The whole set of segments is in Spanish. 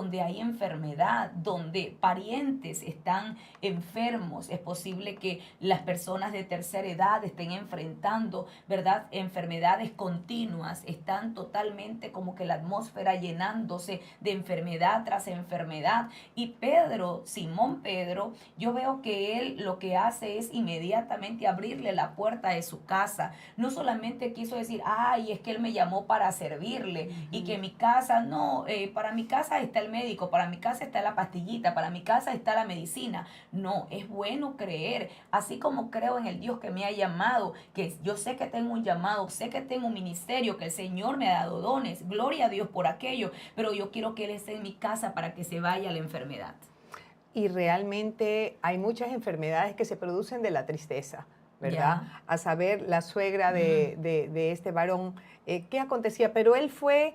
donde hay enfermedad, donde parientes están enfermos. Es posible que las personas de tercera edad estén enfrentando, ¿verdad?, enfermedades continuas, están totalmente como que la atmósfera llenándose de enfermedad tras enfermedad. Y Pedro, Simón Pedro, yo veo que él lo que hace es inmediatamente abrirle la puerta de su casa. No solamente quiso decir, ay, es que él me llamó para servirle y que mi casa, no, para mi casa está el médico, para mi casa está la pastillita, para mi casa está la medicina. No, es bueno creer, así como creo en el Dios que me ha llamado, que yo sé que tengo un llamado, sé que tengo un ministerio, que el Señor me ha dado dones, gloria a Dios por aquello, pero yo quiero que Él esté en mi casa para que se vaya la enfermedad. Y realmente hay muchas enfermedades que se producen de la tristeza, ¿verdad? Ya. A saber, la suegra de este varón, ¿qué acontecía? Pero él fue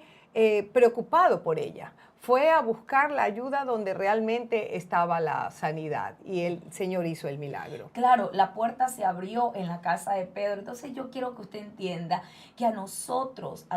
preocupado por ella, fue a buscar la ayuda donde realmente estaba la sanidad y el Señor hizo el milagro. Claro, la puerta se abrió en la casa de Pedro. Entonces yo quiero que usted entienda que a nosotros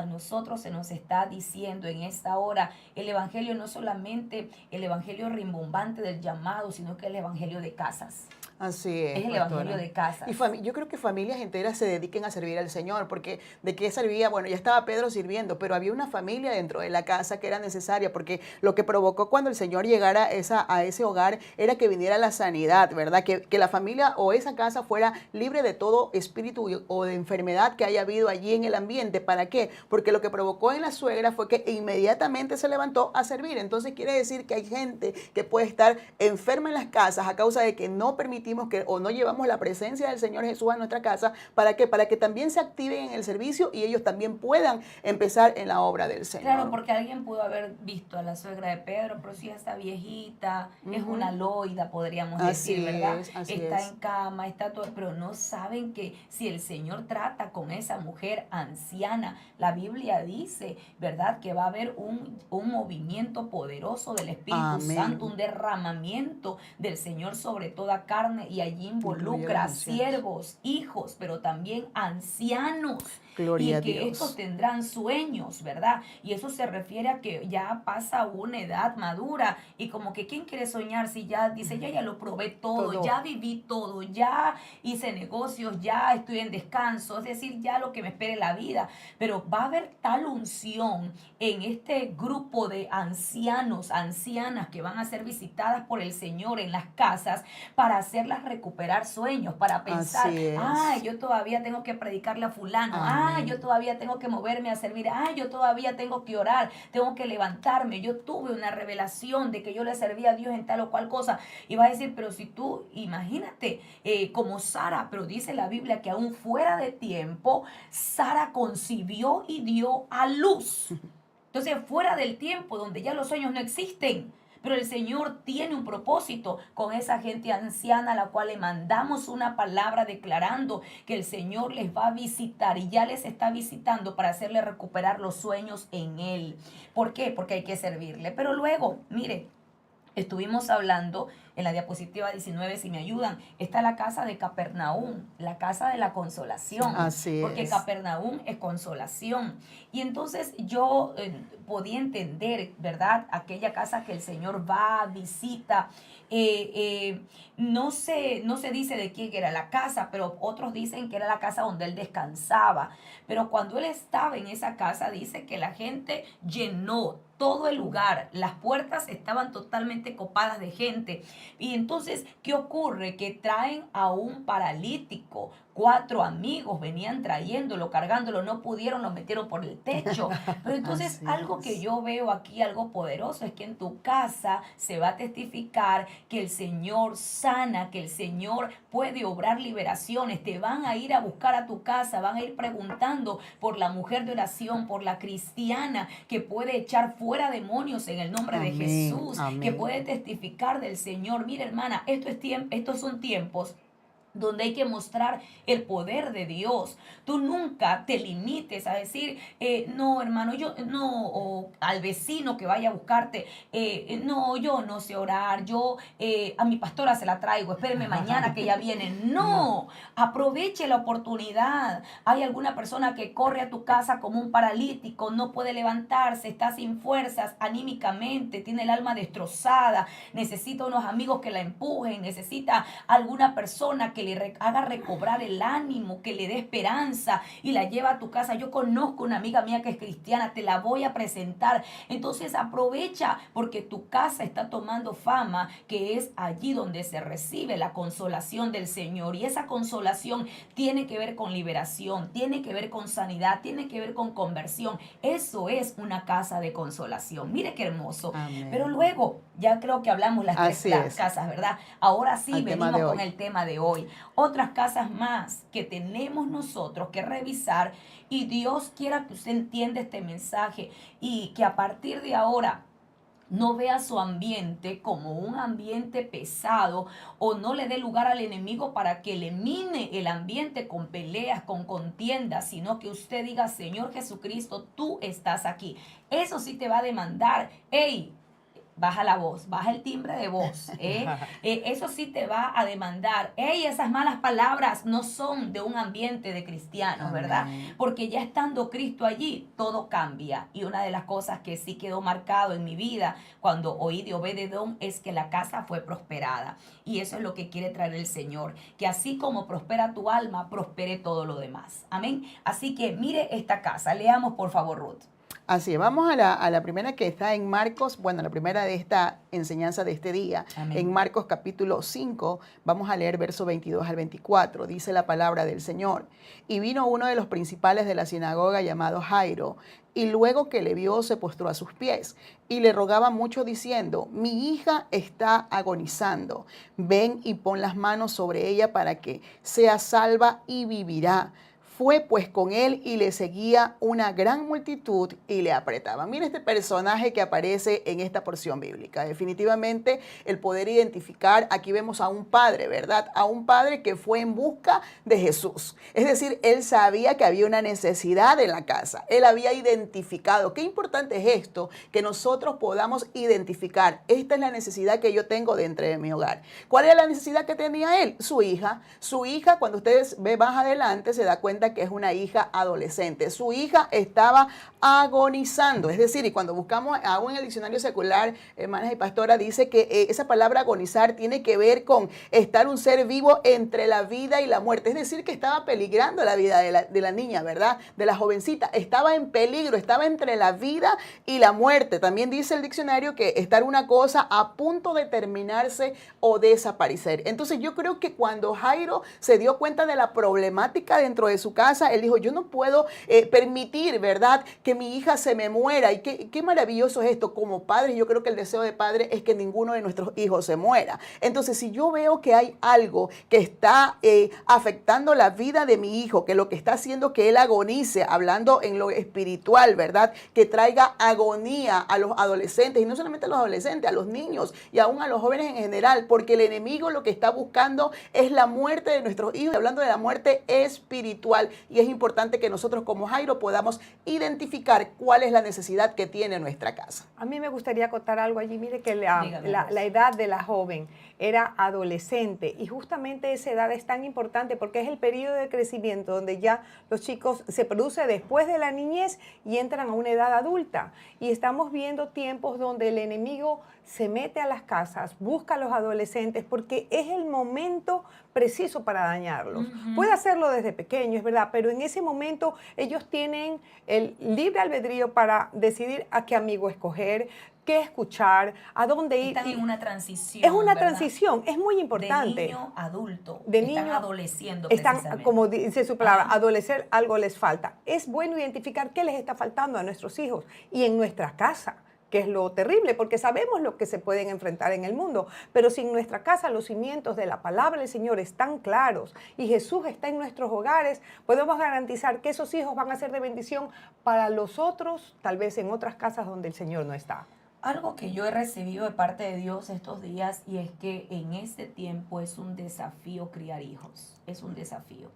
se nos está diciendo en esta hora el evangelio, no solamente el evangelio rimbombante del llamado, sino que el evangelio de casas. Así es, Es el evangelio pastora. de casas. Y yo creo que familias enteras se dediquen a servir al Señor, porque ¿de qué servía? Bueno, ya estaba Pedro sirviendo, pero había una familia dentro de la casa que era necesaria, porque lo que provocó cuando el Señor llegara a ese hogar era que viniera la sanidad, ¿verdad? Que la familia o esa casa fuera libre de todo espíritu o de enfermedad que haya habido allí en el ambiente. ¿Para qué? Porque lo que provocó en la suegra fue que inmediatamente se levantó a servir. Entonces quiere decir que hay gente que puede estar enferma en las casas a causa de que no permitimos que o no llevamos la presencia del Señor Jesús a nuestra casa. ¿Para qué? Para que también se activen en el servicio y ellos también puedan empezar en la obra del Señor. Claro, porque alguien pudo haber visto a la suegra de Pedro, pero si ya está viejita, es una loida, podríamos decir, ¿verdad? Así Está es. en cama, está todo, pero no saben que si el Señor trata con esa mujer anciana, la Biblia dice, ¿verdad?, que va a haber un movimiento poderoso del Espíritu Santo, un derramamiento del Señor sobre toda carne, y allí involucra a siervos, hijos, pero también ancianos. Gloria a Y que estos Dios. tendrán sueños, ¿verdad? Y eso se refiere a que ya pasa una edad madura y como que ¿quién quiere soñar si ya dice, ya lo probé todo, ya viví todo, ya hice negocios, ya estoy en descanso, es decir, ya lo que me espere la vida? Pero va a haber tal unción en este grupo de ancianos, ancianas que van a ser visitadas por el Señor en las casas para hacerlas recuperar sueños, para pensar, yo todavía tengo que predicarle a fulano, yo todavía tengo que moverme a servir, yo todavía tengo que orar, tengo que levantarme, yo tuve una revelación de que yo le servía a Dios en tal o cual cosa. Y vas a decir, pero si tú, imagínate, como Sara, pero dice la Biblia que aún fuera de tiempo, Sara concibió y dio a luz. Entonces, fuera del tiempo, donde ya los sueños no existen, pero el Señor tiene un propósito con esa gente anciana a la cual le mandamos una palabra declarando que el Señor les va a visitar y ya les está visitando para hacerle recuperar los sueños en Él. ¿Por qué? Porque hay que servirle. Pero luego, mire, estuvimos hablando en la diapositiva 19, si me ayudan, está la casa de Capernaum, la casa de la consolación. Así porque es. Capernaum es consolación. Y entonces yo podía entender, ¿verdad?, aquella casa que el Señor va, visita. No se dice de quién era la casa, pero otros dicen que era la casa donde él descansaba. Pero cuando él estaba en esa casa, dice que la gente llenó todo el lugar, las puertas estaban totalmente copadas de gente. Y entonces, ¿qué ocurre? Que traen a un paralítico. 4 amigos venían trayéndolo, cargándolo, no pudieron, lo metieron por el techo. Pero entonces algo que yo veo aquí, algo poderoso, es que en tu casa se va a testificar que el Señor sana, que el Señor puede obrar liberaciones. Te van a ir a buscar a tu casa, van a ir preguntando por la mujer de oración, por la cristiana que puede echar fuera demonios en el nombre de Jesús, que puede testificar del Señor. Mira, hermana, estos son tiempos donde hay que mostrar el poder de Dios. Tú nunca te limites a decir, no, hermano, yo no, o al vecino que vaya a buscarte, no, yo no sé orar, yo a mi pastora se la traigo, espéreme mañana que ya viene. No, aproveche la oportunidad. Hay alguna persona que corre a tu casa como un paralítico, no puede levantarse, está sin fuerzas anímicamente, tiene el alma destrozada, necesita unos amigos que la empujen, necesita alguna persona que le haga recobrar el ánimo, que le dé esperanza y la lleva a tu casa. Yo conozco una amiga mía que es cristiana, te la voy a presentar. Entonces aprovecha, porque tu casa está tomando fama, que es allí donde se recibe la consolación del Señor. Y esa consolación tiene que ver con liberación, tiene que ver con sanidad, tiene que ver con conversión. Eso es una casa de consolación. Mire qué hermoso. Amén. Pero luego, ya creo que hablamos las tres casas, ¿verdad? Ahora sí venimos con el tema de hoy. Otras casas más que tenemos nosotros que revisar, y Dios quiera que usted entienda este mensaje y que a partir de ahora no vea su ambiente como un ambiente pesado, o no le dé lugar al enemigo para que elimine el ambiente con peleas, con contiendas, sino que usted diga, Señor Jesucristo, tú estás aquí. Eso sí te va a demandar, hey, baja la voz, baja el timbre de voz. Eso sí te va a demandar. Ey, esas malas palabras no son de un ambiente de cristianos, ¿verdad? Porque ya estando Cristo allí, todo cambia. Y una de las cosas que sí quedó marcado en mi vida cuando oí de Obed-Edom es que la casa fue prosperada. Y eso es lo que quiere traer el Señor. Que así como prospera tu alma, prospere todo lo demás. Amén. Así que mire esta casa. Leamos por favor, Ruth. Así es, vamos a la primera que está en Marcos, bueno, la primera de esta enseñanza de este día. Amén. En Marcos capítulo 5, vamos a leer verso 22 al 24, dice la palabra del Señor. Y vino uno de los principales de la sinagoga llamado Jairo, y luego que le vio se postró a sus pies y le rogaba mucho diciendo, mi hija está agonizando, ven y pon las manos sobre ella para que sea salva y vivirá. Fue pues con él y le seguía una gran multitud y le apretaban. Mira este personaje que aparece en esta porción bíblica. Definitivamente el poder identificar, aquí vemos a un padre, ¿verdad? A un padre que fue en busca de Jesús. Es decir, él sabía que había una necesidad en la casa. Él había identificado. Qué importante es esto, que nosotros podamos identificar. Esta es la necesidad que yo tengo dentro de mi hogar. ¿Cuál era la necesidad que tenía él? Su hija. Su hija, cuando ustedes ven más adelante, se da cuenta que es una hija adolescente. Su hija estaba agonizando, es decir, y cuando buscamos aún en el diccionario secular, hermanas y pastora, dice que esa palabra agonizar tiene que ver con estar un ser vivo entre la vida y la muerte, es decir, que estaba peligrando la vida de la niña, ¿verdad? De la jovencita, estaba en peligro, estaba entre la vida y la muerte. También dice el diccionario que estar una cosa a punto de terminarse o desaparecer. Entonces yo creo que cuando Jairo se dio cuenta de la problemática dentro de su casa, él dijo, yo no puedo permitir, ¿verdad?, que mi hija se me muera. Y qué maravilloso es esto. Como padres, yo creo que el deseo de padre es que ninguno de nuestros hijos se muera. Entonces, si yo veo que hay algo que está afectando la vida de mi hijo, que lo que está haciendo que él agonice, hablando en lo espiritual, ¿verdad?, que traiga agonía a los adolescentes, y no solamente a los adolescentes, a los niños y aún a los jóvenes en general, porque el enemigo lo que está buscando es la muerte de nuestros hijos, hablando de la muerte espiritual. Y es importante que nosotros como Jairo podamos identificar cuál es la necesidad que tiene nuestra casa. A mí me gustaría acotar algo allí. Mire que la edad de la joven era adolescente, y justamente esa edad es tan importante porque es el periodo de crecimiento donde ya los chicos se produce después de la niñez y entran a una edad adulta. Y estamos viendo tiempos donde el enemigo se mete a las casas, busca a los adolescentes porque es el momento preciso para dañarlos. Puede hacerlo desde pequeño, es verdad, pero en ese momento ellos tienen el libre albedrío para decidir a qué amigo escoger, qué escuchar, a dónde ir. Están en una transición. Es una ¿verdad? transición, es muy importante. De niño a adulto. De están niño, adoleciendo están, como dice su palabra, adolecer, algo les falta. Es bueno identificar qué les está faltando a nuestros hijos y en nuestra casa, que es lo terrible, porque sabemos lo que se pueden enfrentar en el mundo, pero si en nuestra casa los cimientos de la palabra del Señor están claros y Jesús está en nuestros hogares, podemos garantizar que esos hijos van a ser de bendición para los otros, tal vez en otras casas donde el Señor no está. Algo que yo he recibido de parte de Dios estos días y es que en este tiempo es un desafío criar hijos, es un desafío,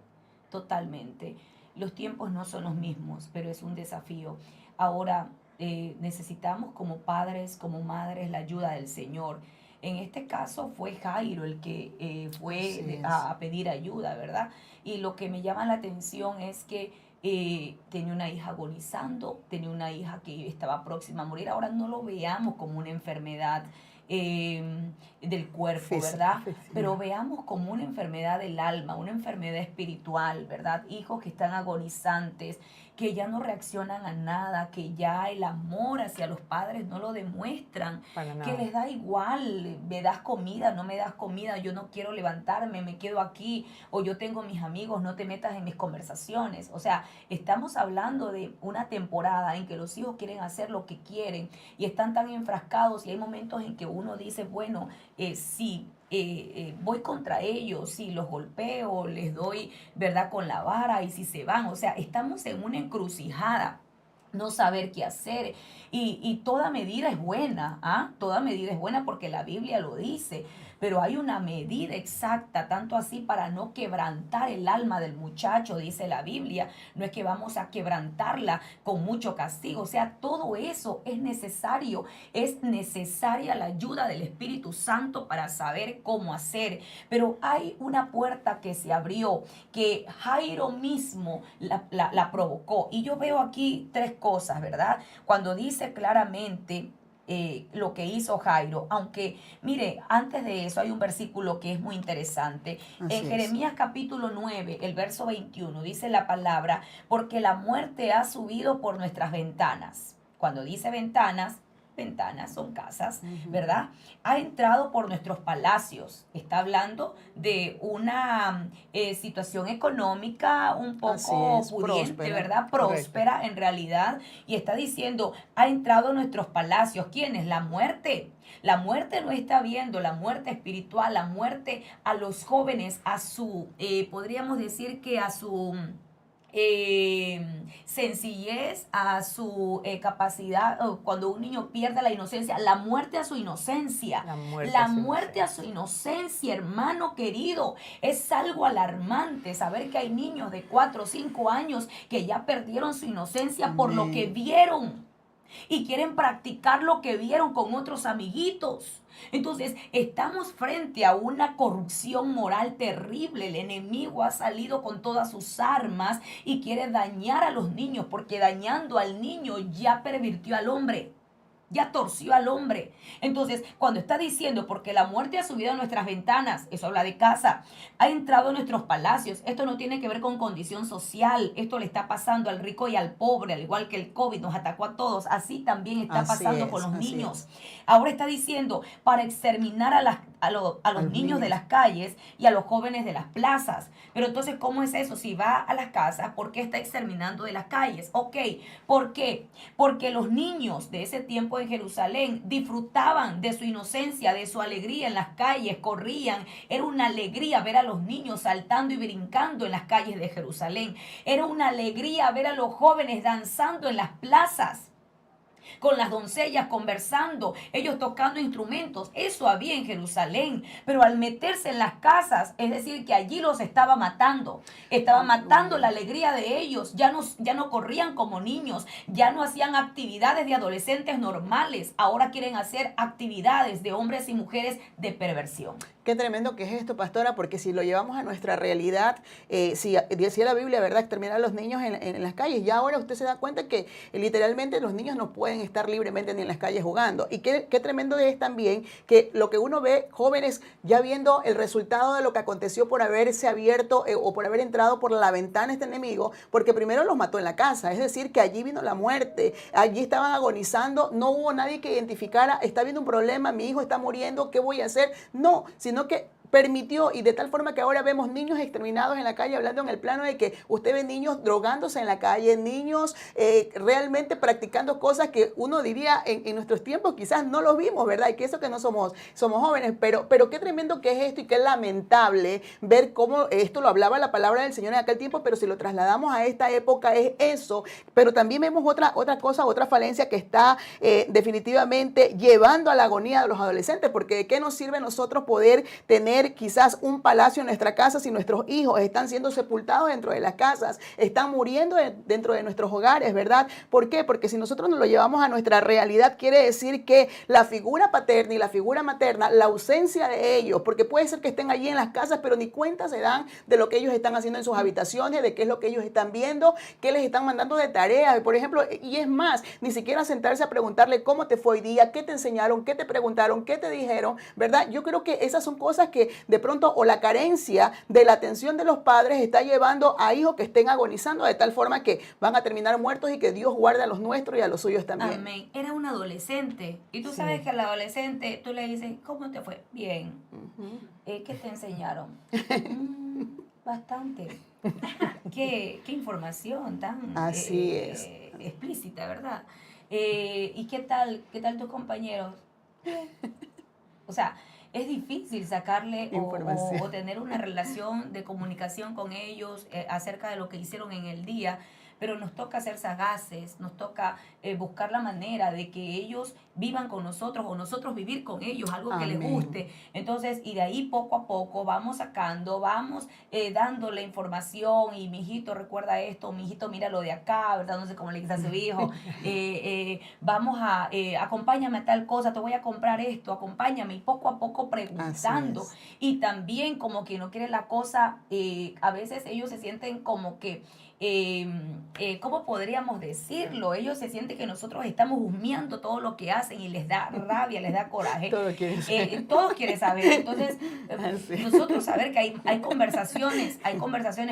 totalmente. Los tiempos no son los mismos, pero es un desafío. Ahora necesitamos como padres, como madres, la ayuda del Señor. En este caso fue Jairo el que fue a pedir ayuda, ¿verdad? Y lo que me llama la atención es que tenía una hija agonizando, tenía una hija que estaba próxima a morir. Ahora no lo veamos como una enfermedad del cuerpo, Física, ¿verdad? física. Pero veamos como una enfermedad del alma, una enfermedad espiritual, ¿verdad? Hijos que están agonizantes, que ya no reaccionan a nada, que ya el amor hacia los padres no lo demuestran, Para que nada. les da igual, me das comida, no me das comida, yo no quiero levantarme, me quedo aquí, o yo tengo mis amigos, no te metas en mis conversaciones. O sea, estamos hablando de una temporada en que los hijos quieren hacer lo que quieren y están tan enfrascados, y hay momentos en que uno dice, bueno, sí, voy contra ellos, si los golpeo, les doy, ¿verdad?, con la vara, y si se van. O sea, estamos en una encrucijada, no saber qué hacer. Y toda medida es buena, ¿ah? Toda medida es buena porque la Biblia lo dice, pero hay una medida exacta, tanto así para no quebrantar el alma del muchacho, dice la Biblia. No es que vamos a quebrantarla con mucho castigo. O sea, todo eso es necesaria la ayuda del Espíritu Santo para saber cómo hacer. Pero hay una puerta que se abrió, que Jairo mismo la provocó. Y yo veo aquí tres cosas, ¿verdad? Cuando dice claramente lo que hizo Jairo, aunque mire, antes de eso hay un versículo que es muy interesante. En Así es. Jeremías capítulo 9, el verso 21, dice la palabra, porque la muerte ha subido por nuestras ventanas. Cuando dice ventanas, ventanas son casas, ¿verdad? Ha entrado por nuestros palacios. Está hablando de una situación económica un Así poco es, pudiente, próspera. ¿verdad? Correcto. Próspera en realidad. Y está diciendo, ha entrado en nuestros palacios. ¿Quién es? La muerte. La muerte no está viendo, la muerte espiritual, la muerte a los jóvenes, a su, podríamos decir que a su sencillez, a su capacidad, cuando un niño pierde la inocencia, la muerte a su inocencia, la muerte a su inocencia, hermano querido, es algo alarmante saber que hay niños de 4 o 5 años que ya perdieron su inocencia por lo que Amén. vieron y quieren practicar lo que vieron con otros amiguitos. Entonces, estamos frente a una corrupción moral terrible. El enemigo ha salido con todas sus armas y quiere dañar a los niños, porque dañando al niño ya pervirtió al hombre. Ya torció al hombre. Entonces, cuando está diciendo, porque la muerte ha subido a nuestras ventanas, eso habla de casa, ha entrado en nuestros palacios, esto no tiene que ver con condición social, esto le está pasando al rico y al pobre, al igual que el COVID nos atacó a todos, así también está Así pasando es, con los así niños. es. Ahora está diciendo, para exterminar a los niños de las calles y a los jóvenes de las plazas. Pero entonces, ¿cómo es eso? Si va a las casas, ¿por qué está exterminando de las calles? Ok, ¿por qué? Porque los niños de ese tiempo en Jerusalén disfrutaban de su inocencia, de su alegría en las calles, corrían. Era una alegría ver a los niños saltando y brincando en las calles de Jerusalén. Era una alegría ver a los jóvenes danzando en las plazas, con las doncellas conversando, ellos tocando instrumentos. Eso había en Jerusalén, pero al meterse en las casas, es decir, que allí los estaba matando la alegría de ellos. Ya no corrían como niños, ya no hacían actividades de adolescentes normales, ahora quieren hacer actividades de hombres y mujeres de perversión. Qué tremendo que es esto, pastora, porque si lo llevamos a nuestra realidad, si decía la Biblia, ¿verdad?, exterminar a los niños en las calles, ya ahora usted se da cuenta que literalmente los niños no pueden estar libremente ni en las calles jugando. Y qué tremendo es también que lo que uno ve, jóvenes ya viendo el resultado de lo que aconteció por haberse abierto o por haber entrado por la ventana este enemigo, porque primero los mató en la casa, es decir, que allí vino la muerte, allí estaban agonizando, no hubo nadie que identificara, está habiendo un problema, mi hijo está muriendo, ¿qué voy a hacer? No, sino que permitió, y de tal forma que ahora vemos niños exterminados en la calle, hablando en el plano de que usted ve niños drogándose en la calle, niños realmente practicando cosas que uno diría en nuestros tiempos quizás no los vimos, ¿verdad? Y que eso que no somos jóvenes, pero qué tremendo que es esto y qué lamentable ver cómo esto lo hablaba la palabra del Señor en aquel tiempo, pero si lo trasladamos a esta época es eso. Pero también vemos otra cosa, otra falencia que está definitivamente llevando a la agonía de los adolescentes, porque ¿de qué nos sirve a nosotros poder tener quizás un palacio en nuestra casa si nuestros hijos están siendo sepultados dentro de las casas, están muriendo dentro de nuestros hogares, ¿verdad? ¿Por qué? Porque si nosotros nos lo llevamos a nuestra realidad, quiere decir que la figura paterna y la figura materna, la ausencia de ellos, porque puede ser que estén allí en las casas, pero ni cuenta se dan de lo que ellos están haciendo en sus habitaciones, de qué es lo que ellos están viendo, qué les están mandando de tareas, por ejemplo, y es más, ni siquiera sentarse a preguntarle cómo te fue hoy día, qué te enseñaron, qué te preguntaron, qué te dijeron, ¿verdad? Yo creo que esas son cosas que de pronto, o la carencia de la atención de los padres está llevando a hijos que estén agonizando de tal forma que van a terminar muertos y que Dios guarde a los nuestros y a los suyos también. Amén. Era un adolescente. Y tú sabes que al adolescente tú le dices, ¿cómo te fue? Bien. ¿Qué te enseñaron? Bastante. ¿Qué información tan Así es. explícita, ¿verdad? ¿Y qué tal tus compañeros? Bien. O sea, es difícil sacarle o tener una relación de comunicación con ellos acerca de lo que hicieron en el día, pero nos toca ser sagaces, nos toca buscar la manera de que ellos vivan con nosotros o nosotros vivir con ellos, algo que les guste. Entonces, y de ahí poco a poco vamos sacando, vamos dándole información y mi hijito recuerda esto, mi hijito mira lo de acá, ¿verdad? No sé cómo le dice a su hijo. Vamos acompáñame a tal cosa, te voy a comprar esto, acompáñame, y poco a poco preguntando. Y también como que no quiere la cosa, a veces ellos se sienten como que ¿cómo podríamos decirlo? Ellos se sienten que nosotros estamos husmeando todo lo que hacen y les da rabia, les da coraje. Todos quieren saber. Entonces, nosotros saber que hay conversaciones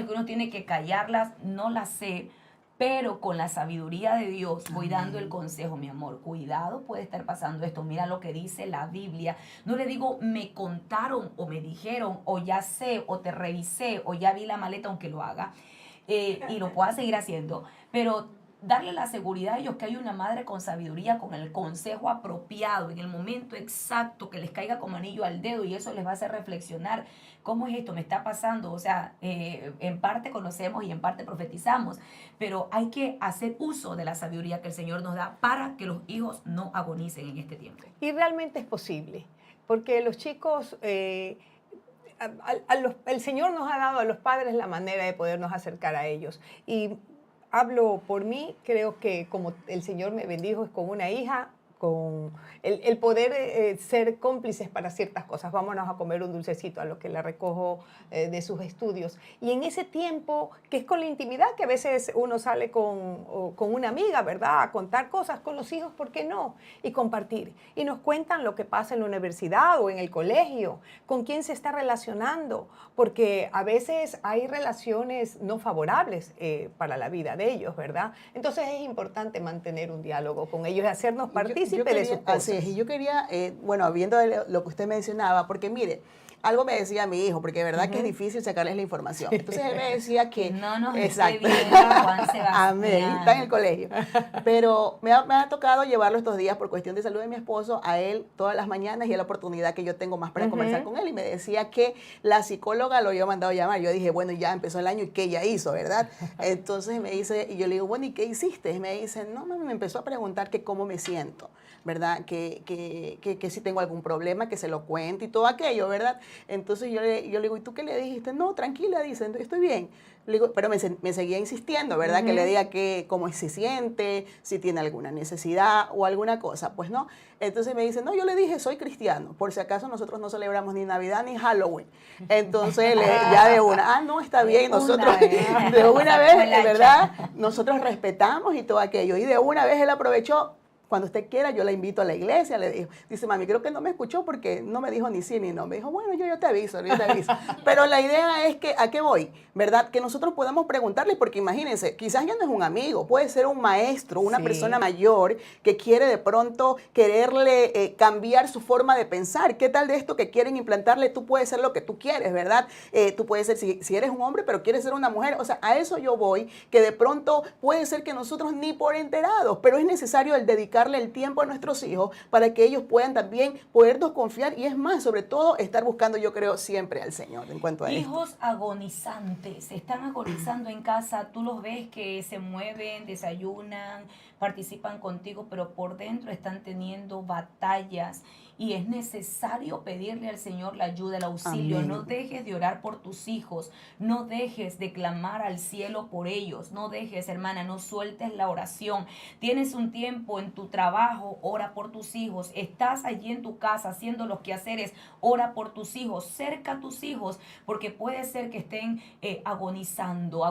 que uno tiene que callarlas, no las sé, pero con la sabiduría de Dios voy dando el consejo, mi amor. Cuidado, puede estar pasando esto. Mira lo que dice la Biblia. No le digo, me contaron o me dijeron o ya sé o te revisé o ya vi la maleta aunque lo haga. Y lo pueda seguir haciendo, pero darle la seguridad a ellos que hay una madre con sabiduría, con el consejo apropiado, en el momento exacto, que les caiga como anillo al dedo, y eso les va a hacer reflexionar, ¿cómo es esto? ¿Me está pasando? O sea, en parte conocemos y en parte profetizamos, pero hay que hacer uso de la sabiduría que el Señor nos da para que los hijos no agonicen en este tiempo. Y realmente es posible, porque los chicos... el Señor nos ha dado a los padres la manera de podernos acercar a ellos. Y hablo por mí, creo que como el Señor me bendijo es con una hija, con el poder ser cómplices para ciertas cosas. Vámonos a comer un dulcecito, a lo que la recojo de sus estudios. Y en ese tiempo, que es con la intimidad, que a veces uno sale con una amiga, ¿verdad? A contar cosas con los hijos, ¿por qué no? Y compartir. Y nos cuentan lo que pasa en la universidad o en el colegio, con quién se está relacionando, porque a veces hay relaciones no favorables para la vida de ellos, ¿verdad? Entonces es importante mantener un diálogo con ellos y hacernos partícipes de sus cosas. Así es, y yo quería, viendo lo que usted mencionaba, porque mire, algo me decía mi hijo, porque de verdad que es difícil sacarles la información. Entonces él me decía que... No nos esté viendo Juan Sebastián. Amén, está en el colegio. Pero me ha tocado llevarlo estos días por cuestión de salud de mi esposo a él todas las mañanas y es la oportunidad que yo tengo más para conversar con él. Y me decía que la psicóloga lo había mandado a llamar. Yo dije, bueno, ya empezó el año y ¿qué ella hizo, verdad? Entonces me dice, y yo le digo, bueno, ¿y qué hiciste? Y me dice, no, me empezó a preguntar que cómo me siento, ¿verdad? Que si tengo algún problema, que se lo cuente y todo aquello, ¿verdad? Entonces yo le digo, ¿y tú qué le dijiste? No, tranquila, dice, estoy bien. Le digo, pero me seguía insistiendo, ¿verdad? Que le diga cómo se siente, si tiene alguna necesidad o alguna cosa. Pues no. Entonces me dice, no, yo le dije, soy cristiano. Por si acaso nosotros no celebramos ni Navidad ni Halloween. Entonces ya de una, no, está bien. Nosotros de una vez, ¿verdad? Nosotros respetamos y todo aquello. Y de una vez él aprovechó. cuando usted quiera, yo la invito a la iglesia. Le dijo, dice, mami, creo que no me escuchó porque no me dijo ni sí ni no. Me dijo, bueno, yo te aviso, yo te aviso. Pero la idea es que, ¿a qué voy? ¿Verdad? Que nosotros podamos preguntarle, porque imagínense, quizás ya no es un amigo, puede ser un maestro, una persona mayor que quiere de pronto quererle cambiar su forma de pensar. ¿Qué tal de esto que quieren implantarle? Tú puedes ser lo que tú quieres, ¿verdad? Tú puedes ser, si eres un hombre, pero quieres ser una mujer. O sea, a eso yo voy, que de pronto puede ser que nosotros ni por enterados, pero es necesario el dedicarle el tiempo a nuestros hijos para que ellos puedan también podernos confiar y es más, sobre todo, estar buscando, yo creo, siempre al Señor en cuanto a esto. Hijos agonizantes, están agonizando en casa, tú los ves que se mueven, desayunan, participan contigo, pero por dentro están teniendo batallas y es necesario pedirle al Señor la ayuda, el auxilio. Amén. No dejes de orar por tus hijos, no dejes de clamar al cielo por ellos, no dejes, hermana, no sueltes la oración. Tienes un tiempo en tu trabajo, ora por tus hijos. Estás allí en tu casa haciendo los quehaceres, ora por tus hijos, cerca a tus hijos, porque puede ser que estén agonizando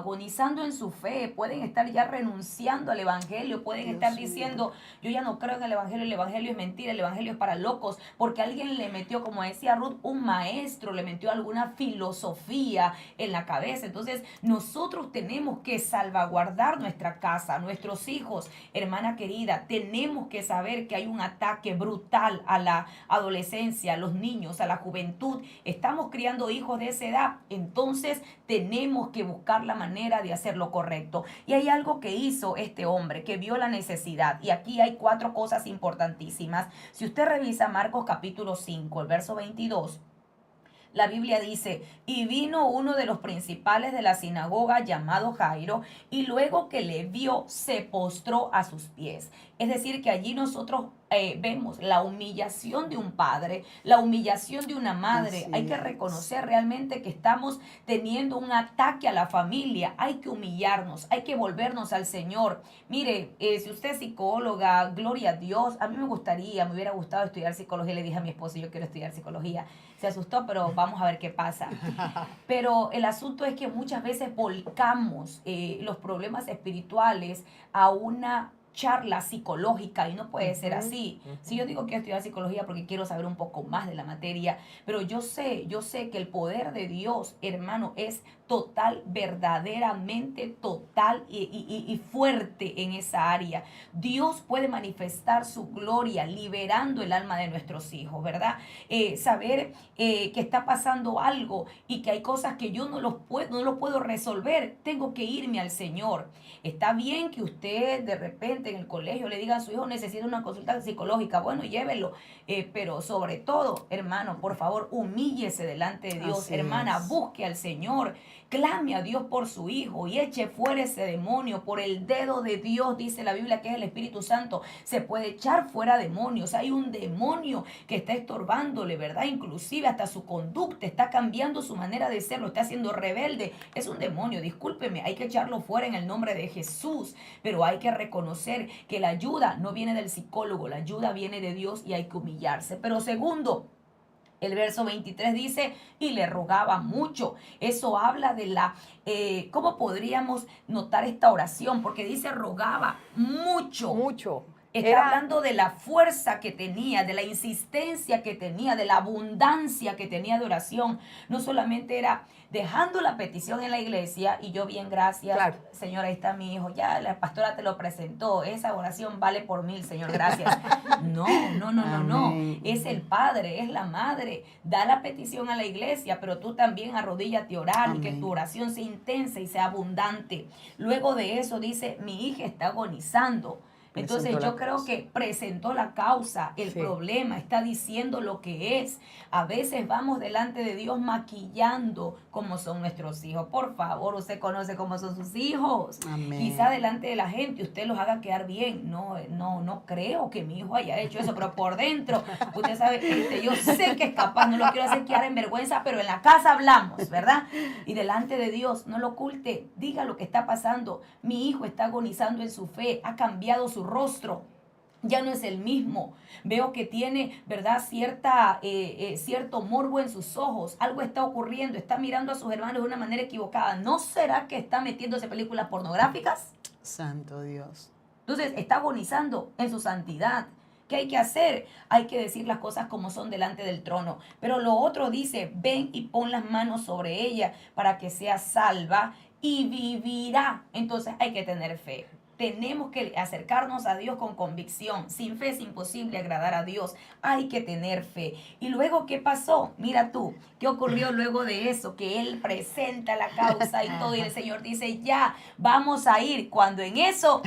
en su fe, pueden estar ya renunciando al evangelio, pueden estar diciendo, yo ya no creo en el evangelio es mentira, el evangelio es para locos, porque alguien le metió, como decía Ruth, un maestro le metió alguna filosofía en la cabeza. Entonces nosotros tenemos que salvaguardar nuestra casa, nuestros hijos. Hermana querida, tenemos que saber que hay un ataque brutal a la adolescencia, a los niños, a la juventud. Estamos criando hijos de esa edad, entonces tenemos que buscar la manera de hacer lo correcto. Y hay algo que hizo este hombre, que vio la necesidad, y aquí hay 4 cosas importantísimas. Si usted revisa Marcos capítulo 5, el verso 22, la Biblia dice, y vino uno de los principales de la sinagoga llamado Jairo, y luego que le vio, se postró a sus pies. Es decir, que allí nosotros vemos la humillación de un padre, la humillación de una madre. Hay que reconocer realmente que estamos teniendo un ataque a la familia. Hay que humillarnos, hay que volvernos al Señor. Mire, si usted es psicóloga, gloria a Dios. A mí me hubiera gustado estudiar psicología. Le dije a mi esposo, yo quiero estudiar psicología. Se asustó, pero vamos a ver qué pasa. Pero el asunto es que muchas veces volcamos los problemas espirituales a una charla psicológica y no puede ser así. Si yo digo que quiero estudiar psicología porque quiero saber un poco más de la materia, pero yo sé que el poder de Dios, hermano, es total, verdaderamente total y fuerte en esa área. Dios puede manifestar su gloria liberando el alma de nuestros hijos, ¿verdad? Saber que está pasando algo y que hay cosas que yo no lo puedo resolver, tengo que irme al Señor. Está bien que usted de repente en el colegio le diga a su hijo necesita una consulta psicológica, bueno, llévelo, pero sobre todo, hermano, por favor, humíllese delante de Dios. Así hermana, busque al Señor, clame a Dios por su hijo y eche fuera ese demonio. Por el dedo de Dios, dice la Biblia, que es el Espíritu Santo, se puede echar fuera demonios. Hay un demonio que está estorbándole, ¿verdad? Inclusive hasta su conducta, está cambiando su manera de ser, lo está haciendo rebelde. Es un demonio, discúlpeme, hay que echarlo fuera en el nombre de Jesús, pero hay que reconocer que la ayuda no viene del psicólogo, la ayuda viene de Dios y hay que humillarse. Pero segundo, el verso 23 dice, y le rogaba mucho. Eso habla de ¿cómo podríamos notar esta oración? Porque dice rogaba mucho. Mucho. Está hablando de la fuerza que tenía, de la insistencia que tenía, de la abundancia que tenía de oración. No solamente era dejando la petición en la iglesia y yo bien, gracias, claro. Señor, ahí está mi hijo, ya la pastora te lo presentó, esa oración vale por 1000, Señor, gracias. No. Es el padre, es la madre. Da la petición a la iglesia, pero tú también arrodíllate a orar. Amén. Y que tu oración sea intensa y sea abundante. Luego de eso dice, mi hija está agonizando. Entonces yo creo que presentó la causa, el problema, está diciendo lo que es. A veces vamos delante de Dios maquillando cómo son nuestros hijos. Por favor, usted conoce cómo son sus hijos. Amén. Quizá delante de la gente usted los haga quedar bien. No creo que mi hijo haya hecho eso, pero por dentro, usted sabe, yo sé que es capaz, no lo quiero hacer quedar en vergüenza, pero en la casa hablamos, ¿verdad? Y delante de Dios, no lo oculte, diga lo que está pasando. Mi hijo está agonizando en su fe, ha cambiado su rostro, ya no es el mismo. Veo que tiene, ¿verdad?, cierto morbo en sus ojos. Algo está ocurriendo, está mirando a sus hermanos de una manera equivocada. ¿No será que está metiéndose películas pornográficas? Santo Dios. Entonces está agonizando en su santidad. ¿Qué hay que hacer? Hay que decir las cosas como son delante del trono. Pero lo otro dice, ven y pon las manos sobre ella para que sea salva y vivirá. Entonces hay que tener fe. Tenemos que acercarnos a Dios con convicción. Sin fe es imposible agradar a Dios. Hay que tener fe. Y luego, ¿qué pasó? Mira tú, ¿qué ocurrió luego de eso? Que Él presenta la causa y todo. Y el Señor dice, ya, vamos a ir. Cuando en eso...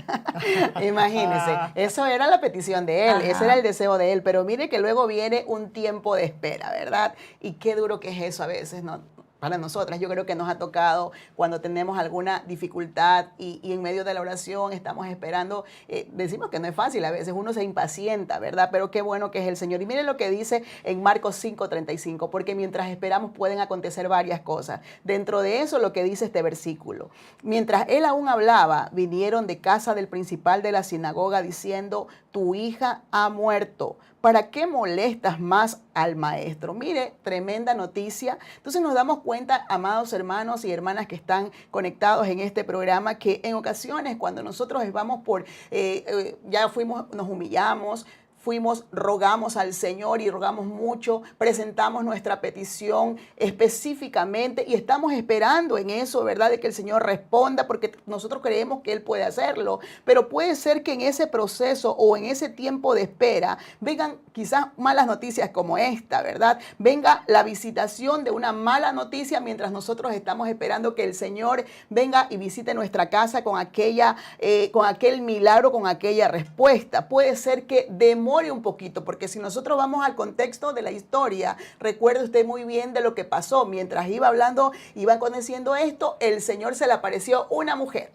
Imagínese, eso era la petición de él, ese era el deseo de él, pero mire que luego viene un tiempo de espera, ¿verdad? Y qué duro que es eso a veces, ¿no? Para nosotras, yo creo que nos ha tocado cuando tenemos alguna dificultad y en medio de la oración estamos esperando, decimos que no es fácil, a veces uno se impacienta, ¿verdad? Pero qué bueno que es el Señor. Y miren lo que dice en Marcos 5:35, porque mientras esperamos pueden acontecer varias cosas. Dentro de eso lo que dice este versículo, mientras él aún hablaba, vinieron de casa del principal de la sinagoga diciendo, tu hija ha muerto. ¿Para qué molestas más al maestro? Mire, tremenda noticia. Entonces nos damos cuenta, amados hermanos y hermanas que están conectados en este programa, que en ocasiones cuando nosotros vamos por, ya fuimos, nos humillamos, rogamos al Señor y rogamos mucho, presentamos nuestra petición específicamente y estamos esperando en eso, ¿verdad? De que el Señor responda porque nosotros creemos que Él puede hacerlo, pero puede ser que en ese proceso o en ese tiempo de espera vengan quizás malas noticias como esta, ¿verdad? Venga la visitación de una mala noticia mientras nosotros estamos esperando que el Señor venga y visite nuestra casa con aquel milagro, con aquella respuesta. Puede ser que demore un poquito, porque si nosotros vamos al contexto de la historia, recuerde usted muy bien de lo que pasó. Mientras iba hablando, iban conociendo esto, el Señor se le apareció una mujer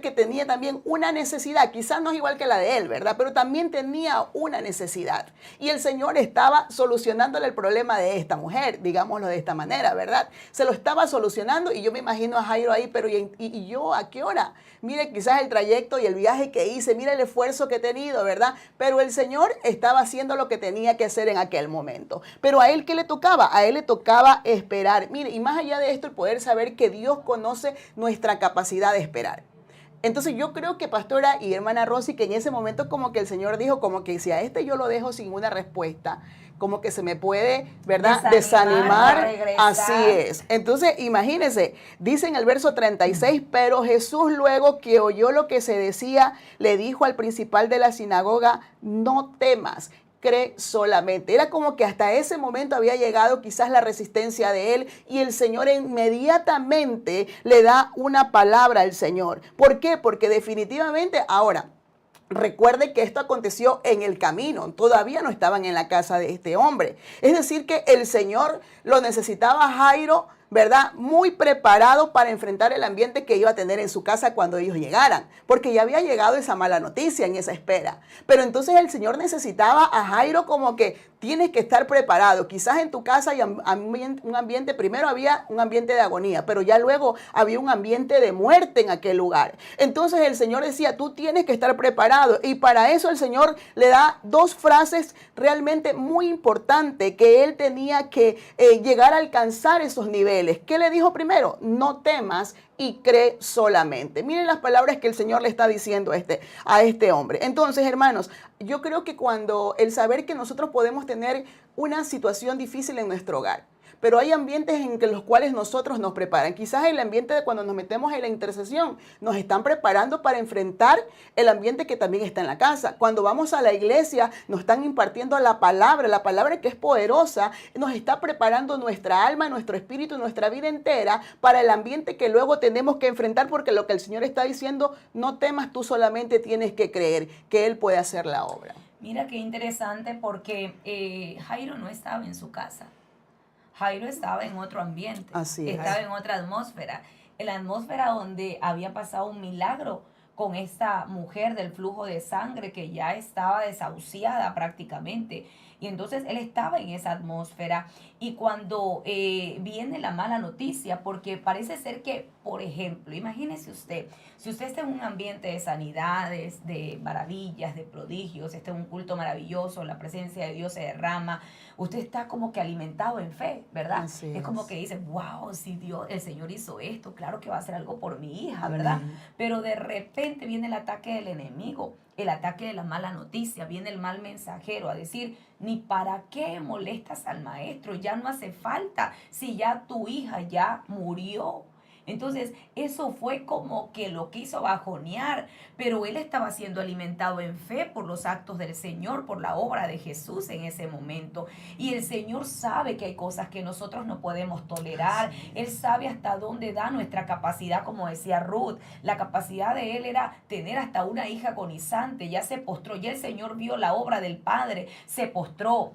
que tenía también una necesidad, quizás no es igual que la de él, ¿verdad? Pero también tenía una necesidad. Y el Señor estaba solucionándole el problema de esta mujer, digámoslo de esta manera, ¿verdad? Se lo estaba solucionando y yo me imagino a Jairo ahí, pero ¿y yo a qué hora? Mire, quizás el trayecto y el viaje que hice, mire el esfuerzo que he tenido, ¿verdad? Pero el Señor estaba haciendo lo que tenía que hacer en aquel momento. Pero a él, ¿qué le tocaba? A él le tocaba esperar. Mire, y más allá de esto, el poder saber que Dios conoce nuestra capacidad de esperar. Entonces yo creo que pastora y hermana Rosy, que en ese momento como que el Señor dijo, como que si a este yo lo dejo sin una respuesta, como que se me puede, ¿verdad? Desanimar. Así es. Entonces imagínense, dice en el verso 36, pero Jesús luego que oyó lo que se decía, le dijo al principal de la sinagoga, no temas. Cree solamente. Era como que hasta ese momento había llegado quizás la resistencia de él y el Señor inmediatamente le da una palabra al Señor. ¿Por qué? Porque definitivamente ahora, recuerde que esto aconteció en el camino, todavía no estaban en la casa de este hombre. Es decir que el Señor lo necesitaba a Jairo, ¿verdad? Muy preparado para enfrentar el ambiente que iba a tener en su casa cuando ellos llegaran, porque ya había llegado esa mala noticia en esa espera. Pero entonces el Señor necesitaba a Jairo como que tienes que estar preparado. Quizás en tu casa hay un ambiente, primero había un ambiente de agonía, pero ya luego había un ambiente de muerte en aquel lugar. Entonces el Señor decía, tú tienes que estar preparado. Y para eso el Señor le da dos frases realmente muy importantes que él tenía que llegar a alcanzar esos niveles. ¿Qué le dijo primero? No temas y cree solamente. Miren las palabras que el Señor le está diciendo a este hombre. Entonces, hermanos, yo creo que cuando el saber que nosotros podemos tener una situación difícil en nuestro hogar, pero hay ambientes en los cuales nosotros nos preparan. Quizás el ambiente de cuando nos metemos en la intercesión, nos están preparando para enfrentar el ambiente que también está en la casa. Cuando vamos a la iglesia, nos están impartiendo la palabra que es poderosa, nos está preparando nuestra alma, nuestro espíritu, nuestra vida entera para el ambiente que luego tenemos que enfrentar, porque lo que el Señor está diciendo, no temas, tú solamente tienes que creer que Él puede hacer la obra. Mira qué interesante porque Jairo no estaba en su casa. Jairo estaba en otro ambiente, estaba en otra atmósfera, en la atmósfera donde había pasado un milagro con esta mujer del flujo de sangre que ya estaba desahuciada prácticamente. Y entonces él estaba en esa atmósfera. Y cuando viene la mala noticia, porque parece ser que, por ejemplo, imagínese usted, si usted está en un ambiente de sanidades, de maravillas, de prodigios, está en un culto maravilloso, la presencia de Dios se derrama, usted está como que alimentado en fe, ¿verdad? Así Es como es. que dice, wow, si Dios, el Señor hizo esto, claro que va a hacer algo por mi hija, ¿verdad? Amén. Pero de repente viene el ataque del enemigo, el ataque de la mala noticia, viene el mal mensajero a decir, ni para qué molestas al maestro, ya no hace falta, si ya tu hija ya murió. Entonces, eso fue como que lo quiso bajonear, pero él estaba siendo alimentado en fe por los actos del Señor, por la obra de Jesús en ese momento. Y el Señor sabe que hay cosas que nosotros no podemos tolerar. Él sabe hasta dónde da nuestra capacidad, como decía Ruth. La capacidad de él era tener hasta una hija agonizante. Ya se postró, ya el Señor vio la obra del Padre, se postró,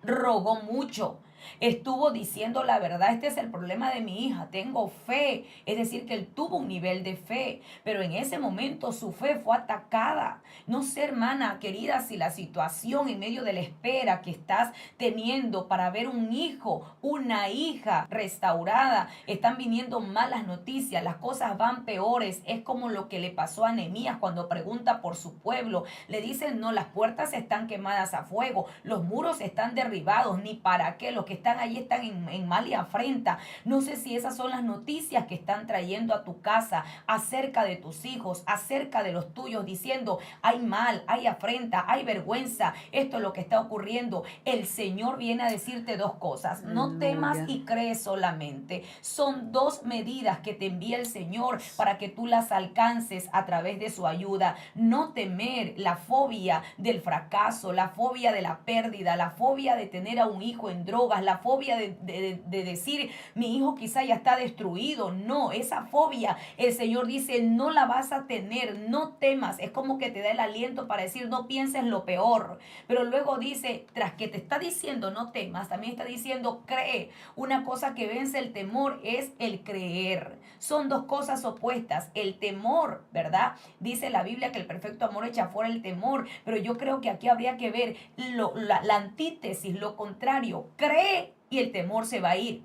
rogó mucho. Estuvo diciendo la verdad, este es el problema de mi hija, tengo fe. Es decir, que él tuvo un nivel de fe, pero en ese momento su fe fue atacada. No sé, hermana querida, si la situación en medio de la espera que estás teniendo para ver un hijo, una hija restaurada, están viniendo malas noticias, las cosas van peores. Es como lo que le pasó a Nehemías cuando pregunta por su pueblo. Le dicen, no, las puertas están quemadas a fuego, los muros están derribados, ni para qué, los que están allí están en mal y afrenta. No sé si esas son las noticias que están trayendo a tu casa acerca de tus hijos, acerca de los tuyos, diciendo, hay mal, hay afrenta, hay vergüenza, esto es lo que está ocurriendo. El Señor viene a decirte dos cosas, no temas Aleluya. y crees solamente. Son dos medidas que te envía el Señor para que tú las alcances a través de su ayuda. No temer, la fobia del fracaso, la fobia de la pérdida, la fobia de tener a un hijo en drogas, la fobia de decir, mi hijo quizá ya está destruido. No, esa fobia, el Señor dice, no la vas a tener, no temas. Es como que te da el aliento para decir, no pienses lo peor. Pero luego dice, tras que te está diciendo, no temas, también está diciendo, cree. Una cosa que vence el temor es el creer. Son dos cosas opuestas. El temor, ¿verdad? Dice la Biblia que el perfecto amor echa fuera el temor, pero yo creo que aquí habría que ver la antítesis, lo contrario. Cree y el temor se va a ir.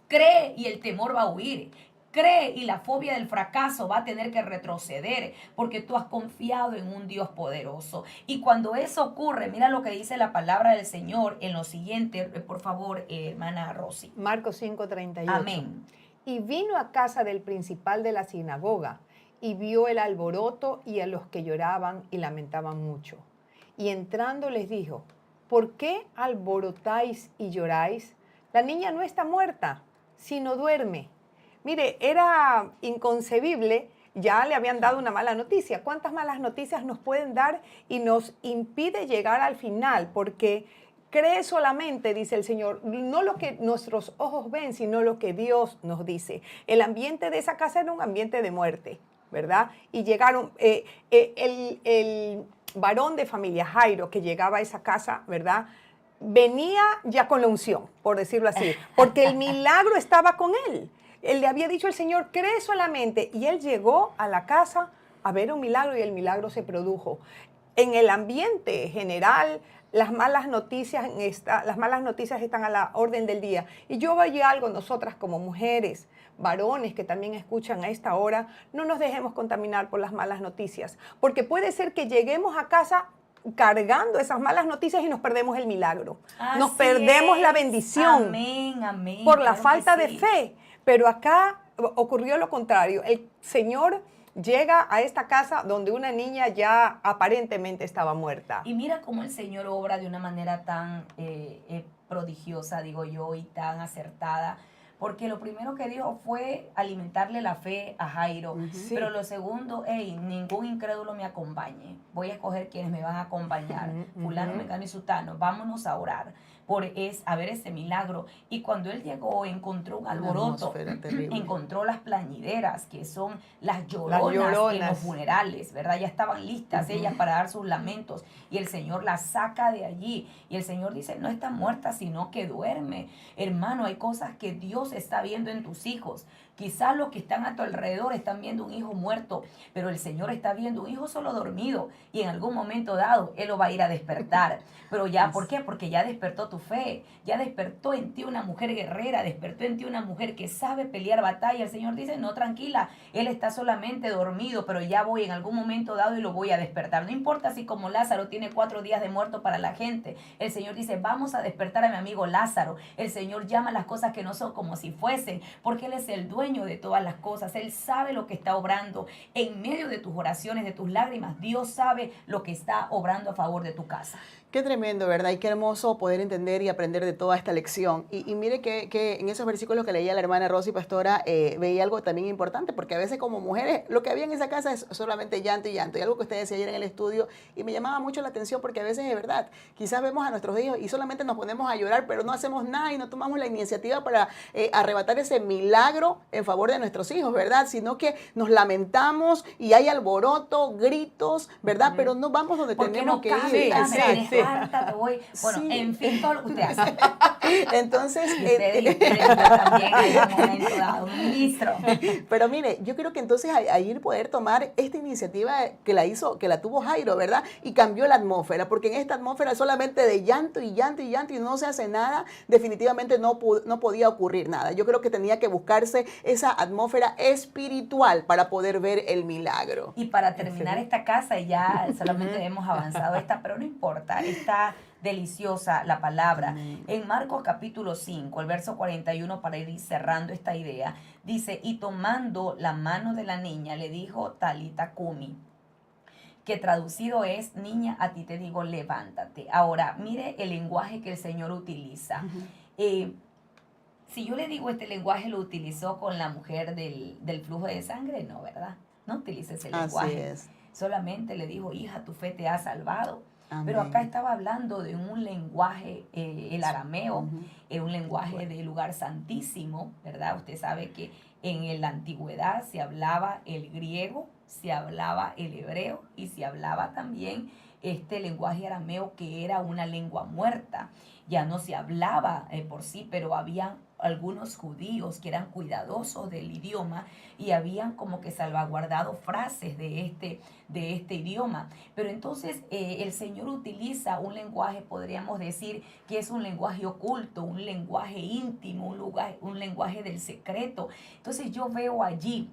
Cree y el temor va a huir. Cree y la fobia del fracaso va a tener que retroceder porque tú has confiado en un Dios poderoso. Y cuando eso ocurre, mira lo que dice la palabra del Señor en lo siguiente, por favor, hermana Rosy. Marcos 5:38. Amén. Y vino a casa del principal de la sinagoga y vio el alboroto y a los que lloraban y lamentaban mucho. Y entrando les dijo, ¿por qué alborotáis y lloráis? La niña no está muerta, sino duerme. Mire, era inconcebible, ya le habían dado una mala noticia. ¿Cuántas malas noticias nos pueden dar y nos impide llegar al final? Porque cree solamente, dice el Señor, no lo que nuestros ojos ven, sino lo que Dios nos dice. El ambiente de esa casa era un ambiente de muerte, ¿verdad? Y llegaron, el varón de familia, Jairo, que llegaba a esa casa, ¿verdad? Venía ya con la unción, por decirlo así, porque el milagro estaba con él. Él le había dicho al Señor, cree solamente, y él llegó a la casa a ver un milagro y el milagro se produjo. En el ambiente general, las malas noticias están a la orden del día. Y yo veo algo, nosotras como mujeres, varones que también escuchan a esta hora, no nos dejemos contaminar por las malas noticias, porque puede ser que lleguemos a casa cargando esas malas noticias y nos perdemos el milagro. Nos Así perdemos la es. bendición. Amén, amén. Por la Claro que falta de sí. fe. Pero acá ocurrió lo contrario. El Señor llega a esta casa donde una niña ya aparentemente estaba muerta. Y mira cómo el Señor obra de una manera tan prodigiosa, digo yo, y tan acertada. Porque lo primero que dijo fue alimentarle la fe a Jairo. Sí. Pero lo segundo, ningún incrédulo me acompañe. Voy a escoger quienes me van a acompañar. Fulano, mengano y sutano. Vámonos a orar. a ver ese milagro. Y cuando él llegó, encontró un alboroto, atmósfera terrible. encontró las plañideras, que son las lloronas en los funerales, ¿verdad? Ya estaban listas ellas para dar sus lamentos, y el Señor las saca de allí, y el Señor dice, no está muerta, sino que duerme. Hermano, hay cosas que Dios está viendo en tus hijos. Quizás los que están a tu alrededor están viendo un hijo muerto, pero el Señor está viendo un hijo solo dormido, y en algún momento dado Él lo va a ir a despertar. Pero ya, ¿por qué? Porque ya despertó tu fe, ya despertó en ti una mujer guerrera, despertó en ti una mujer que sabe pelear batalla. El Señor dice, no, tranquila, Él está solamente dormido, pero ya voy en algún momento dado y lo voy a despertar. No importa si como Lázaro tiene 4 días de muerto para la gente, el Señor dice, vamos a despertar a mi amigo Lázaro. El Señor llama las cosas que no son como si fuesen, porque Él es el dueño de todas las cosas. Él sabe lo que está obrando en medio de tus oraciones, de tus lágrimas. Dios sabe lo que está obrando a favor de tu casa. Qué tremendo, ¿verdad? Y qué hermoso poder entender y aprender de toda esta lección. Y mire que en esos versículos que leía la hermana Rosy Pastora, veía algo también importante, porque a veces como mujeres lo que había en esa casa es solamente llanto y llanto. Y algo que usted decía ayer en el estudio, y me llamaba mucho la atención, porque a veces es verdad, quizás vemos a nuestros hijos y solamente nos ponemos a llorar, pero no hacemos nada y no tomamos la iniciativa para arrebatar ese milagro en favor de nuestros hijos, ¿verdad? Sino que nos lamentamos y hay alboroto, gritos, ¿verdad? Pero no vamos donde tenemos que ir. Harta, te voy. Bueno, sí. En fin, todo lo que usted hace. Entonces, también hay un momento dado, un ministro. Pero mire, yo creo que entonces ahí poder tomar esta iniciativa que la tuvo Jairo, ¿verdad? Y cambió la atmósfera, porque en esta atmósfera solamente de llanto y llanto y llanto y no se hace nada, definitivamente no podía ocurrir nada. Yo creo que tenía que buscarse esa atmósfera espiritual para poder ver el milagro. Y para terminar esta casa, y ya solamente hemos avanzado pero no importa, está deliciosa la palabra. En Marcos capítulo 5, el verso 41, para ir cerrando esta idea, dice, y tomando la mano de la niña, le dijo Talita Cumi, que traducido es, niña, a ti te digo, levántate. Ahora, mire el lenguaje que el Señor utiliza. Si yo le digo este lenguaje, lo utilizó con la mujer del flujo de sangre, no, ¿verdad? No utilice ese lenguaje. Así es. Solamente le dijo, hija, tu fe te ha salvado. Amén. Pero acá estaba hablando de un lenguaje, el arameo, un lenguaje del lugar santísimo, ¿verdad? Usted sabe que en la antigüedad se hablaba el griego, se hablaba el hebreo y se hablaba también este lenguaje arameo, que era una lengua muerta. Ya no se hablaba por sí, pero habían algunos judíos que eran cuidadosos del idioma y habían como que salvaguardado frases de este idioma. Pero entonces el Señor utiliza un lenguaje, podríamos decir, que es un lenguaje oculto, un lenguaje íntimo, un lenguaje del secreto. Entonces yo veo allí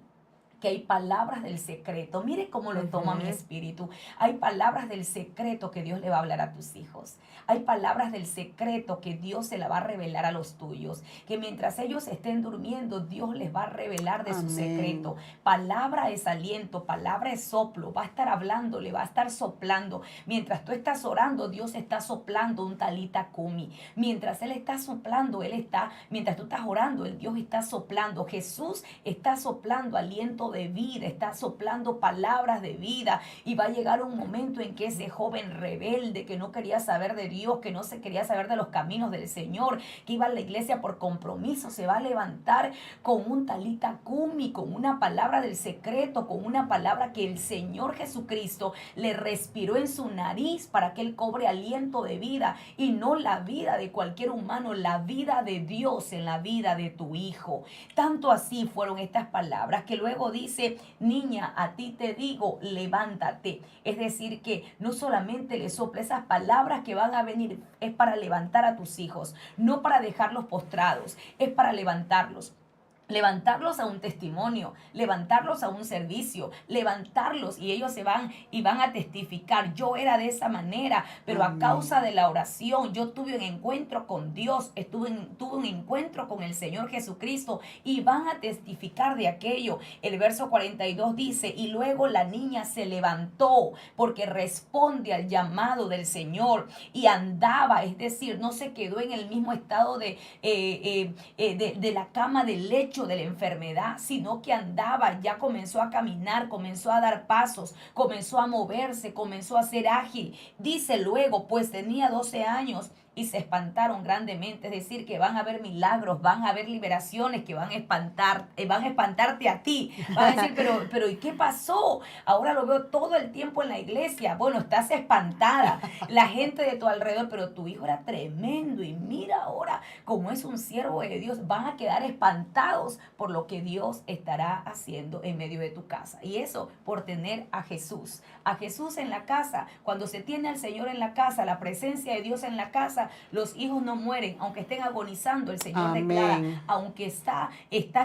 que hay palabras del secreto. Mire cómo lo toma mi espíritu. Hay palabras del secreto que Dios le va a hablar a tus hijos. Hay palabras del secreto que Dios se la va a revelar a los tuyos. Que mientras ellos estén durmiendo, Dios les va a revelar de su secreto. Palabra es aliento, palabra es soplo. Va a estar hablando, le va a estar soplando. Mientras tú estás orando, Dios está soplando un talita cumi. Mientras Él está soplando, mientras tú estás orando, el Dios está soplando. Jesús está soplando aliento de vida, está soplando palabras de vida, y va a llegar un momento en que ese joven rebelde que no quería saber de Dios, que no se quería saber de los caminos del Señor, que iba a la iglesia por compromiso, se va a levantar con un talita cumi, con una palabra del secreto, con una palabra que el Señor Jesucristo le respiró en su nariz para que él cobre aliento de vida, y no la vida de cualquier humano, la vida de Dios en la vida de tu hijo. Tanto así fueron estas palabras que luego dice, niña, a ti te digo, levántate. Es decir, que no solamente le sopla esas palabras que van a venir, es para levantar a tus hijos, no para dejarlos postrados, es para levantarlos. Levantarlos a un testimonio, levantarlos a un servicio, levantarlos, y ellos se van y van a testificar. Yo era de esa manera, pero a causa de la oración, yo tuve un encuentro con Dios, tuve un encuentro con el Señor Jesucristo, y van a testificar de aquello. El verso 42 dice, y luego la niña se levantó porque responde al llamado del Señor y andaba, es decir, no se quedó en el mismo estado de la cama, del lecho de la enfermedad, sino que andaba, ya comenzó a caminar, comenzó a dar pasos, comenzó a moverse, comenzó a ser ágil. Dice luego, pues tenía 12 años y se espantaron grandemente. Es decir, que van a haber milagros, van a haber liberaciones que van a espantarte a ti. Van a decir, pero ¿y qué pasó? Ahora lo veo todo el tiempo en la iglesia. Bueno, estás espantada. La gente de tu alrededor, pero tu hijo era tremendo y mira ahora cómo es un siervo de Dios. Van a quedar espantados por lo que Dios estará haciendo en medio de tu casa. Y eso por tener a Jesús. A Jesús en la casa. Cuando se tiene al Señor en la casa, la presencia de Dios en la casa, los hijos no mueren, aunque estén agonizando. El Señor Amén. declara, aunque está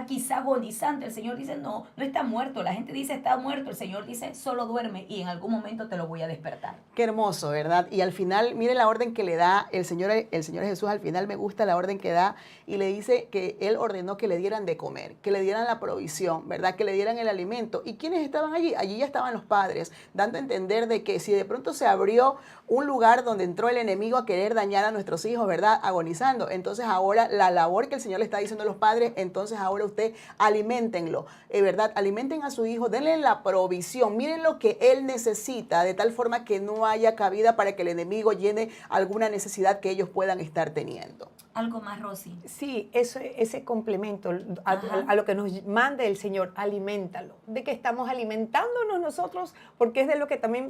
quizá agonizando, el Señor dice, no está muerto. La gente dice, está muerto. El Señor dice, solo duerme y en algún momento te lo voy a despertar. Qué hermoso, ¿verdad? Y al final, mire la orden que le da el Señor Jesús. Al final me gusta la orden que da y le dice que Él ordenó que le dieran de comer, que le dieran la provisión, ¿verdad? Que le dieran el alimento. ¿Y quiénes estaban allí? Allí ya estaban los padres, dando a entender de que si de pronto se abrió un lugar donde entró el enemigo a querer dañar a nuestros hijos, ¿verdad? Agonizando. Entonces ahora la labor que el Señor le está diciendo a los padres, entonces ahora usted aliméntenlo, ¿verdad? Alimenten a su hijo, denle la provisión, miren lo que él necesita, de tal forma que no haya cabida para que el enemigo llene alguna necesidad que ellos puedan estar teniendo. Algo más, Rosy. Sí, ese complemento a lo que nos manda el Señor, aliméntalo. ¿De qué estamos alimentándonos nosotros? Porque es de lo que también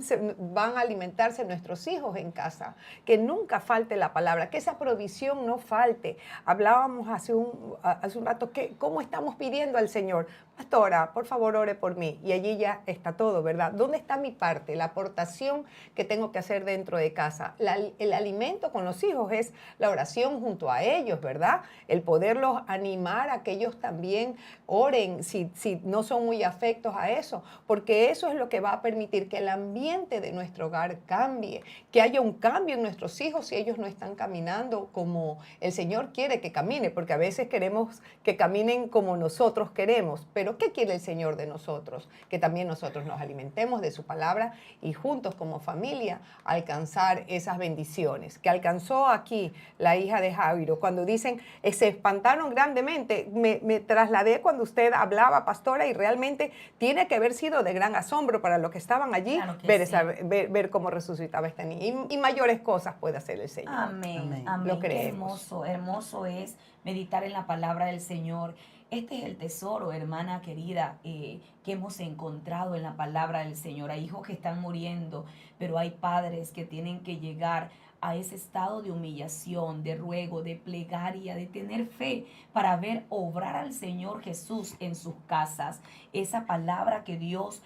van a alimentarse nuestros hijos en casa. Que nunca falte la palabra, que esa provisión no falte. Hablábamos hace un rato que cómo estamos pidiendo al Señor. Pastora, por favor, ore por mí. Y allí ya está todo, ¿verdad? ¿Dónde está mi parte? La aportación que tengo que hacer dentro de casa. El alimento con los hijos es la oración junto a ellos, ¿verdad? El poderlos animar a que ellos también oren si no son muy afectos a eso, porque eso es lo que va a permitir que el ambiente de nuestro hogar cambie, que haya un cambio en nuestros hijos si ellos no están caminando como el Señor quiere que camine, porque a veces queremos que caminen como nosotros queremos, pero ¿qué quiere el Señor de nosotros? Que también nosotros nos alimentemos de su palabra y juntos como familia alcanzar esas bendiciones que alcanzó aquí la hija de Jairo. Cuando dicen, se espantaron grandemente, me trasladé cuando usted hablaba, pastora, y realmente tiene que haber sido de gran asombro para los que estaban allí, Claro que ver cómo resucitaba esta niña. Y mayores cosas puede hacer el Señor. Amén, Amén. amén. Lo Qué creemos. hermoso es meditar en la palabra del Señor. Este es el tesoro, hermana querida, que hemos encontrado en la palabra del Señor. Hay hijos que están muriendo, pero hay padres que tienen que llegar a ese estado de humillación, de ruego, de plegaria, de tener fe para ver obrar al Señor Jesús en sus casas. Esa palabra que Dios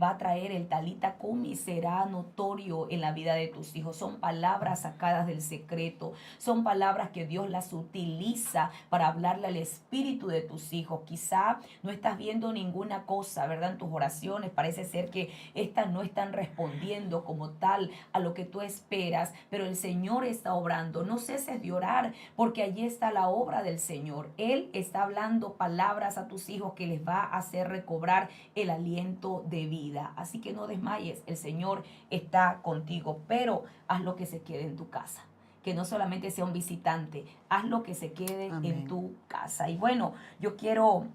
va a traer, el talita cumi, será notorio en la vida de tus hijos. Son palabras sacadas del secreto, son palabras que Dios las utiliza para hablarle al espíritu de tus hijos. Quizá no estás viendo ninguna cosa, ¿verdad? En tus oraciones parece ser que estas no están respondiendo como tal a lo que tú esperas, pero el Señor está obrando. No ceses de orar, porque allí está la obra del Señor. Él está hablando palabras a tus hijos que les va a hacer recobrar el aliento de vida. Así que no desmayes, el Señor está contigo, pero haz lo que se quede en tu casa. Que no solamente sea un visitante, haz lo que se quede Amén. en tu casa. Y bueno, yo quiero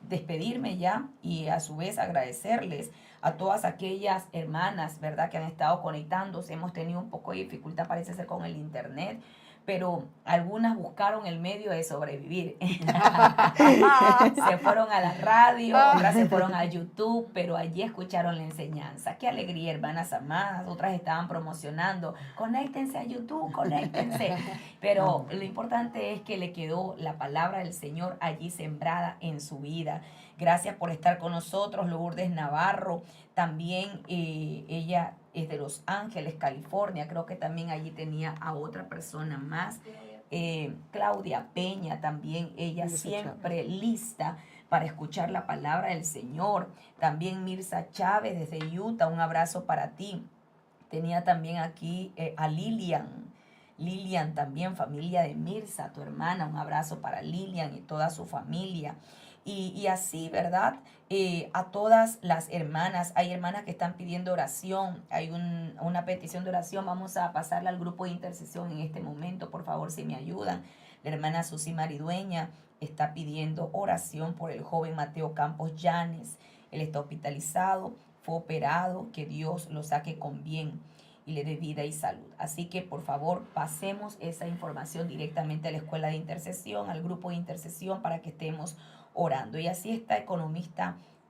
despedirme ya y a su vez agradecerles a todas aquellas hermanas, ¿verdad?, que han estado conectándose. Hemos tenido un poco de dificultad, parece ser, con el internet, pero algunas buscaron el medio de sobrevivir. Se fueron a la radio, otras se fueron a YouTube, pero allí escucharon la enseñanza. Qué alegría, hermanas amadas. Otras estaban promocionando, conéctense a YouTube, conéctense. Pero lo importante es que le quedó la palabra del Señor allí sembrada en su vida. Gracias por estar con nosotros, Lourdes Navarro. También ella es de Los Ángeles, California. Creo que también allí tenía a otra persona más. Claudia Peña también, ella siempre lista para escuchar la palabra del Señor. También Mirza Chávez desde Utah, un abrazo para ti. Tenía también aquí a Lilian también, familia de Mirza, tu hermana. Un abrazo para Lilian y toda su familia. Y así, ¿verdad? A todas las hermanas. Hay hermanas que están pidiendo oración. Hay una petición de oración. Vamos a pasarla al grupo de intercesión en este momento. Por favor, si me ayudan. La hermana Susi Maridueña está pidiendo oración por el joven Mateo Campos Llanes. Él está hospitalizado, fue operado. Que Dios lo saque con bien. y le dé vida y salud. Así que por favor pasemos esa información directamente a la escuela de intercesión, al grupo de intercesión, para que estemos orando. Y así esta economista